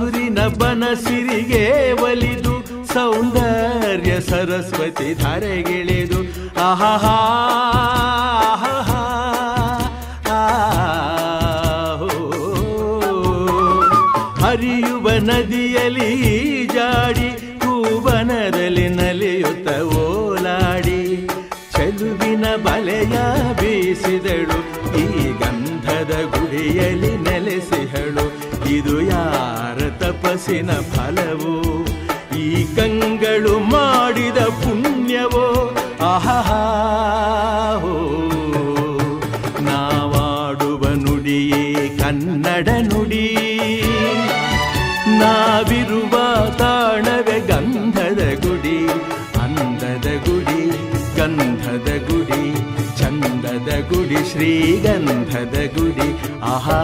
ಹಸುರಿನ ಬನಸಿರಿಗೆ ಒಲಿದು ಸೌಂದರ್ಯ ಸರಸ್ವತಿ ಧಾರೆಗಿಳಿದು ಆಹಾ ಹರಿಯುವ ನದಿಯಲ್ಲಿ ಜಾಡಿ ಹೂವನದಲ್ಲಿ ನಲಿಯುತ್ತ ಓಲಾಡಿ ಚೆಲುವಿನ ಬಲೆಯ ಬೀಸಿದಳು ಈ ಗಂಧದ ಗುಡಿಯಲ್ಲಿ ನೆಲೆಸಿಹಳು ಇದು ಯಾರ ತಪಸ್ಸಿನ ಫಲವೋ ಈ ಕಂಗಳು ಮಾಡಿದ ಪುಣ್ಯವೋ ಆಹಾ ನಾವಾಡುವ ನುಡಿಯೇ ಕನ್ನಡ ನುಡಿ ನಾವಿರುವ ತಾಣವೇ ಗಂಧದ ಗುಡಿ ಅಂದದ ಗುಡಿ ಗಂಧದ ಗುಡಿ ಚಂದದ ಗುಡಿ ಶ್ರೀಗಂಧದ ಗುಡಿ ಆಹಾ